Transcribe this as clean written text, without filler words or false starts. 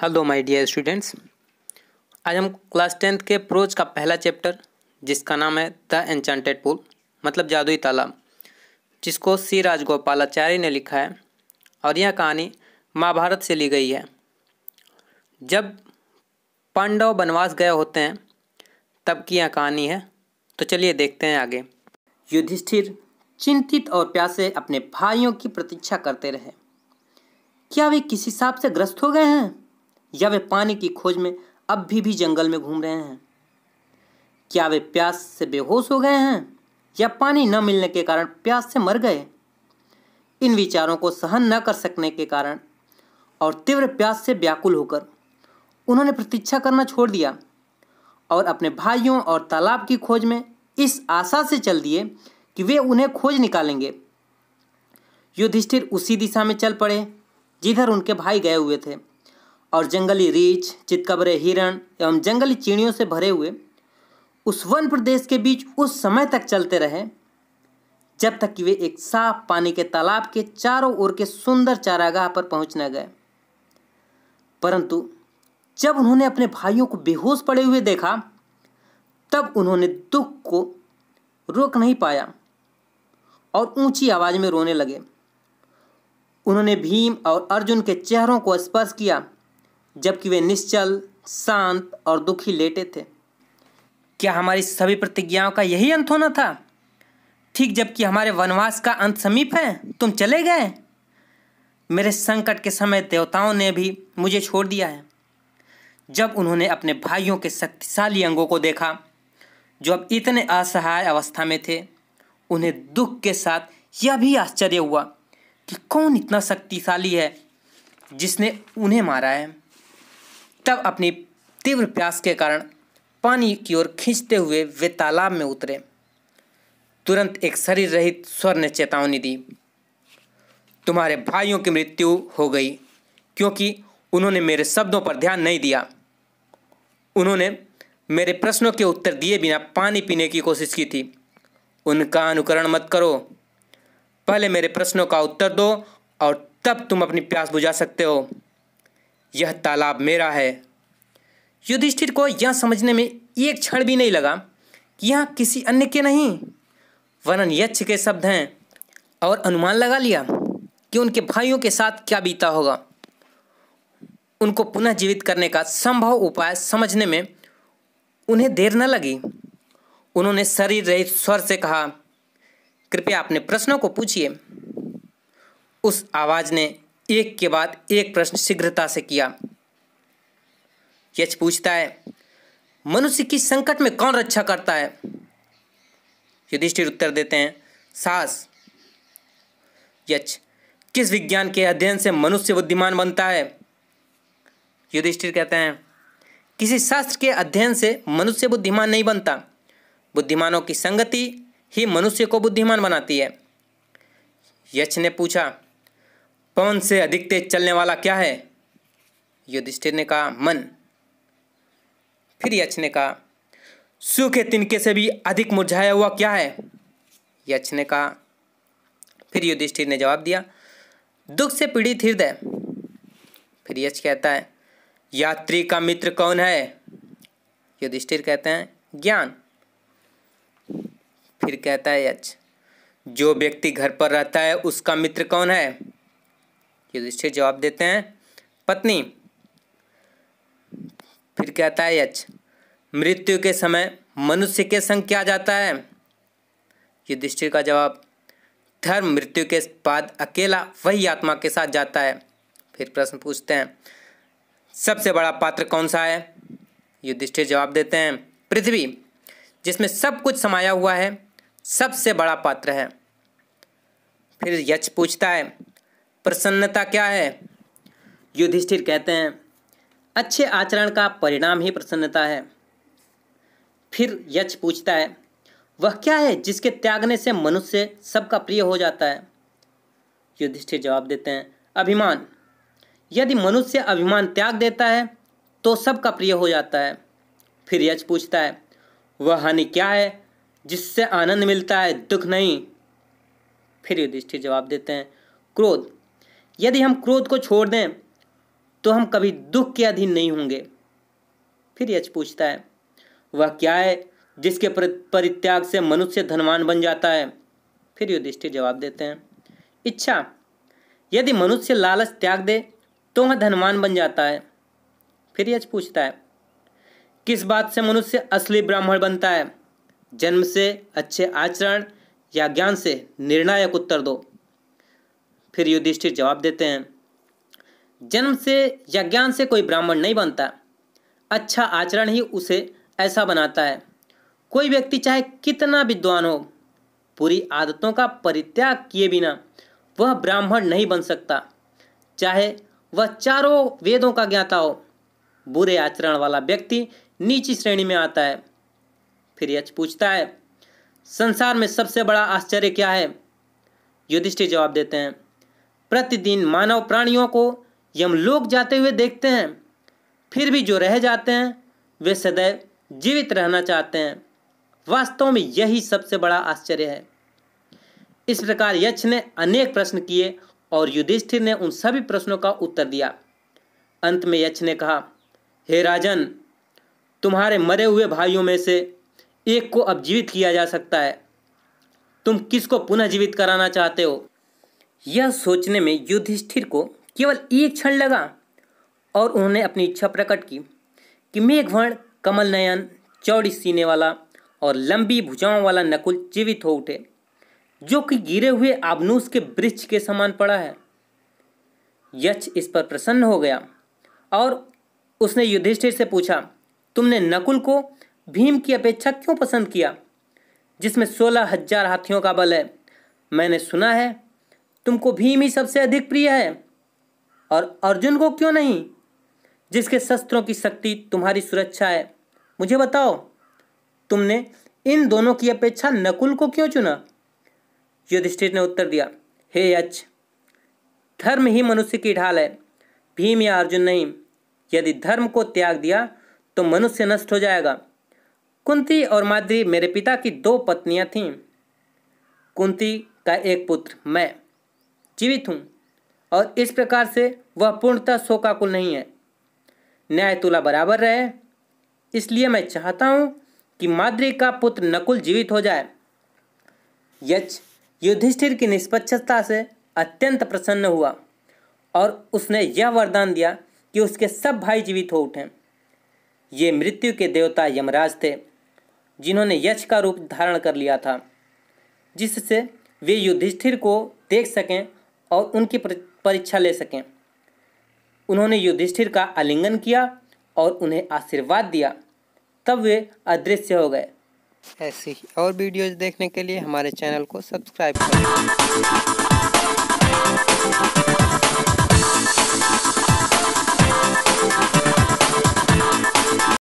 Hello my dear students. आज हम class 10th के प्रोज का पहला चैप्टर जिसका नाम है द एन्चेंटेड पूल मतलब जादुई तालाब, जिसको सी राजगोपालाचारी ने लिखा है और यह कहानी महाभारत से ली गई है। जब पांडव वनवास गए होते हैं तब की यह कहानी है, तो चलिए देखते हैं आगे। युधिष्ठिर चिंतित और प्यासे अपने भाइयों की प्रतीक्षा करते रहे। क्या वे किसी सांप से ग्रस्त हो गए हैं या वे पानी की खोज में अब भी जंगल में घूम रहे हैं? क्या वे प्यास से बेहोश हो गए हैं या पानी न मिलने के कारण प्यास से मर गए? इन विचारों को सहन न कर सकने के कारण और तीव्र प्यास से व्याकुल होकर उन्होंने प्रतीक्षा करना छोड़ दिया और अपने भाइयों और तालाब की खोज में इस आशा से चल दिए कि वे उन्हें खोज निकालेंगे। युधिष्ठिर उसी दिशा में चल पड़े जिधर उनके भाई गए हुए थे और जंगली रीछ, चितकबरे, हिरण एवं जंगली चिड़ियों से भरे हुए उस वन प्रदेश के बीच उस समय तक चलते रहे जब तक कि वे एक साफ पानी के तालाब के चारों ओर के सुंदर चारागाह पर पहुंच न गए। परंतु जब उन्होंने अपने भाइयों को बेहोश पड़े हुए देखा तब उन्होंने दुख को रोक नहीं पाया और ऊंची आवाज में रोने लगे। उन्होंने भीम और अर्जुन के चेहरों को स्पर्श किया जबकि वे निश्चल, शांत और दुखी लेटे थे। क्या हमारी सभी प्रतिज्ञाओं का यही अंत होना था? ठीक जबकि हमारे वनवास का अंत समीप है तुम चले गए। मेरे संकट के समय देवताओं ने भी मुझे छोड़ दिया है। जब उन्होंने अपने भाइयों के शक्तिशाली अंगों को देखा जो अब इतने असहाय अवस्था में थे, उन्हें दुख के साथ यह भी आश्चर्य हुआ कि कौन इतना शक्तिशाली है जिसने उन्हें मारा है। तब अपनी तीव्र प्यास के कारण पानी की ओर खींचते हुए वे तालाब में उतरे। तुरंत एक शरीर रहित स्वर ने चेतावनी दी, तुम्हारे भाइयों की मृत्यु हो गई क्योंकि उन्होंने मेरे शब्दों पर ध्यान नहीं दिया। उन्होंने मेरे प्रश्नों के उत्तर दिए बिना पानी पीने की कोशिश की थी। उनका अनुकरण मत करो। पहले मेरे प्रश्नों का उत्तर दो और तब तुम अपनी प्यास बुझा सकते हो। यह तालाब मेरा है। युधिष्ठिर को यह समझने में एक क्षण भी नहीं लगा कि यह किसी अन्य के नहीं वरन यक्ष के शब्द हैं और अनुमान लगा लिया कि उनके भाइयों के साथ क्या बीता होगा। उनको पुनः जीवित करने का संभव उपाय समझने में उन्हें देर न लगी। उन्होंने शरीर रहित स्वर से कहा, कृपया अपने प्रश्नों को पूछिए। उस आवाज ने एक के बाद एक प्रश्न शीघ्रता से किया। यक्ष पूछता है, मनुष्य की संकट में कौन रक्षा करता है? युधिष्ठिर उत्तर देते हैं, साहस। यक्ष, किस विज्ञान के अध्ययन से मनुष्य बुद्धिमान बनता है? युधिष्ठिर कहते हैं, किसी शास्त्र के अध्ययन से मनुष्य बुद्धिमान नहीं बनता। बुद्धिमानों की संगति ही मनुष्य को बुद्धिमान बनाती है। यक्ष ने पूछा, पवन से अधिक तेज चलने वाला क्या है? युधिष्ठिर ने कहा, मन। फिर यक्ष ने कहा, सूखे तिनके से भी अधिक मुरझाया हुआ क्या है? यक्ष ने कहा। फिर युधिष्ठिर ने जवाब दिया, दुख से पीड़ित हृदय। फिर यक्ष कहता है, यात्री का मित्र कौन है? युधिष्ठिर कहते हैं, ज्ञान। फिर कहता है यक्ष, जो व्यक्ति घर पर रहता है उसका मित्र कौन है? युधिष्ठिर जवाब देते हैं, पत्नी। फिर कहता है यक्ष, मृत्यु के समय मनुष्य के संग क्या जाता है? युधिष्ठिर का जवाब, धर्म मृत्यु के बाद अकेला वही आत्मा के साथ जाता है। फिर प्रश्न पूछते हैं, सबसे बड़ा पात्र कौन सा है? युधिष्ठिर जवाब देते हैं, पृथ्वी, जिसमें सब कुछ समाया हुआ है, सबसे बड़ा पात्र है। फिर यक्ष पूछता है, प्रसन्नता क्या है? युधिष्ठिर कहते हैं, अच्छे आचरण का परिणाम ही प्रसन्नता है। फिर यक्ष पूछता है, वह क्या है जिसके त्यागने से मनुष्य सबका प्रिय हो जाता है? युधिष्ठिर जवाब देते हैं, अभिमान। यदि मनुष्य अभिमान त्याग देता है तो सबका प्रिय हो जाता है। फिर यक्ष पूछता है, वह हानि क्या है जिससे आनंद मिलता है, दुख नहीं? फिर युधिष्ठिर जवाब देते हैं, क्रोध। यदि हम क्रोध को छोड़ दें तो हम कभी दुख के अधीन नहीं होंगे। फिर यक्ष पूछता है, वह क्या है जिसके परित्याग से मनुष्य धनवान बन जाता है? फिर युधिष्ठिर जवाब देते हैं, इच्छा। यदि मनुष्य लालच त्याग दे तो वह धनवान बन जाता है। फिर यक्ष पूछता है, किस बात से मनुष्य असली ब्राह्मण बनता है? जन्म से, अच्छे आचरण या ज्ञान से? निर्णायक उत्तर दो। फिर युधिष्ठिर जवाब देते हैं, जन्म से या ज्ञान से कोई ब्राह्मण नहीं बनता, अच्छा आचरण ही उसे ऐसा बनाता है। कोई व्यक्ति चाहे कितना विद्वान हो, बुरी आदतों का परित्याग किए बिना वह ब्राह्मण नहीं बन सकता, चाहे वह चारों वेदों का ज्ञाता हो। बुरे आचरण वाला व्यक्ति नीची श्रेणी में आता है। फिर यक्ष पूछता है, संसार में सबसे बड़ा आश्चर्य क्या है? युधिष्ठिर जवाब देते हैं, प्रतिदिन मानव प्राणियों को यमलोक जाते हुए देखते हैं, फिर भी जो रह जाते हैं वे सदैव जीवित रहना चाहते हैं। वास्तव में यही सबसे बड़ा आश्चर्य है। इस प्रकार यक्ष ने अनेक प्रश्न किए और युधिष्ठिर ने उन सभी प्रश्नों का उत्तर दिया। अंत में यक्ष ने कहा, हे राजन, तुम्हारे मरे हुए भाइयों में से एक को अब जीवित किया जा सकता है। तुम किसको पुनः जीवित कराना चाहते हो? यह सोचने में युधिष्ठिर को केवल एक क्षण लगा और उन्होंने अपनी इच्छा प्रकट की कि मेघवर्ण, कमल नयन, चौड़ी सीने वाला और लंबी भुजाओं वाला नकुल जीवित हो उठे, जो कि गिरे हुए आबनूस के वृक्ष के समान पड़ा है। यक्ष इस पर प्रसन्न हो गया और उसने युधिष्ठिर से पूछा, तुमने नकुल को भीम की अपेक्षा क्यों पसंद किया, जिसमें 16,000 हाथियों का बल है? मैंने सुना है तुमको भीम ही सबसे अधिक प्रिय है। और अर्जुन को क्यों नहीं, जिसके शस्त्रों की शक्ति तुम्हारी सुरक्षा है? मुझे बताओ, तुमने इन दोनों की अपेक्षा नकुल को क्यों चुना? युधिष्ठिर ने उत्तर दिया, हे यक्ष, धर्म ही मनुष्य की ढाल है, भीम या अर्जुन नहीं। यदि धर्म को त्याग दिया तो मनुष्य नष्ट हो जाएगा। कुंती और माद्री मेरे पिता की 2 पत्नियां थीं। कुंती का एक पुत्र मैं जीवित हूँ और इस प्रकार से वह पूर्णतः शोकाकुल नहीं है। न्याय तुला बराबर रहे, इसलिए मैं चाहता हूँ कि माद्री का पुत्र नकुल जीवित हो जाए। यक्ष युधिष्ठिर की निष्पक्षता से अत्यंत प्रसन्न हुआ और उसने यह वरदान दिया कि उसके सब भाई जीवित हो उठें। ये मृत्यु के देवता यमराज थे, जिन्होंने यक्ष का रूप धारण कर लिया था, जिससे वे युधिष्ठिर को देख सकें और उनकी परीक्षा ले सकें। उन्होंने युधिष्ठिर का आलिंगन किया और उन्हें आशीर्वाद दिया, तब वे अदृश्य हो गए। ऐसी ही और वीडियोज़ देखने के लिए हमारे चैनल को सब्सक्राइब करें।